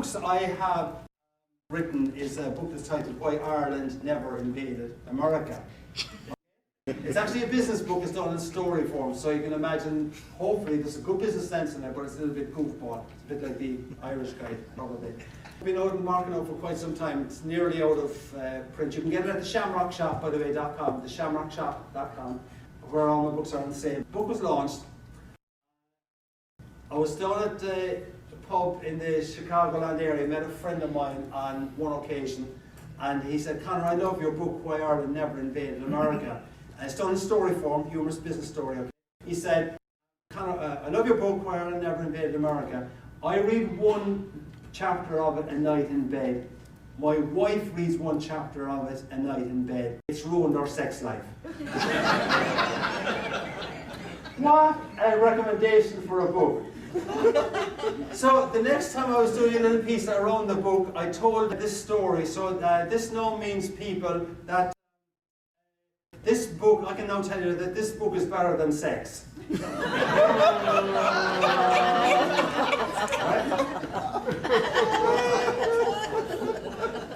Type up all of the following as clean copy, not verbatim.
books I have written is a book that's titled Why Ireland Never Invaded America. It's actually a business book. It's done in story form, so you can imagine, hopefully there's a good business sense in it, but it's a little bit goofball. It's a bit like the Irish guy, probably. It's been out in market now for quite some time. It's nearly out of print. You can get it at the Shamrock Shop, by the way, .com, theshamrockshop.com, where all my books are on sale. The book was launched. I was down at the pub in the Chicagoland area. I met a friend of mine on one occasion, and he said, "Conor, I love your book, Why Ireland Never Invaded America." And it's done in story form, humorous business story. Okay? He said, "Conor, I love your book, Why Ireland Never Invaded America. I read one chapter of it a night in bed. My wife reads one chapter of it a night in bed. It's ruined our sex life." What a recommendation for a book. So the next time I was doing a little piece around the book, I told this story. So this now means, people, that this book, I can now tell you that this book is better than sex.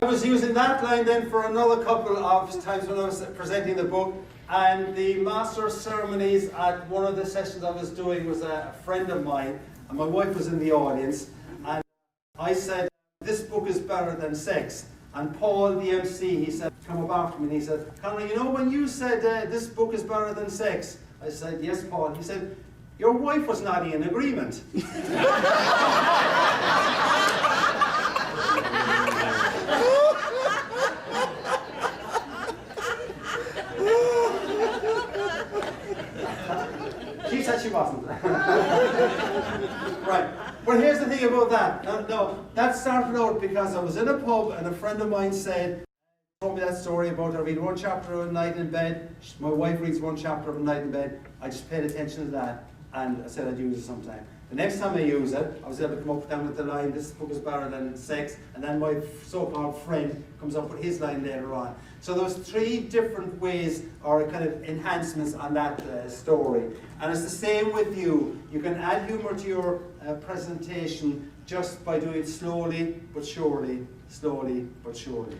I was using that line then for another couple of times when I was presenting the book, and the master of ceremonies at one of the sessions I was doing was a friend of mine, and my wife was in the audience, and I said, "This book is better than sex." And Paul, the MC, he said, come up after me, and he said, "Conor, you know when you said this book is better than sex?" I said, "Yes, Paul." He said, "Your wife was not in agreement." She said she wasn't. Right. But here's the thing about that. No, that started out because I was in a pub and a friend of mine told me that story about I read one chapter of a night in bed. My wife reads one chapter of a night in bed. I just paid attention to that, and I said I'd use it sometime. The next time I use it, I was able to come up down with the line, "This book is better than sex," and then my so-called friend comes up with his line later on. So there was 3 different ways, or kind of enhancements on that story. And it's the same with you. You can add humour to your presentation just by doing it slowly but surely, slowly but surely.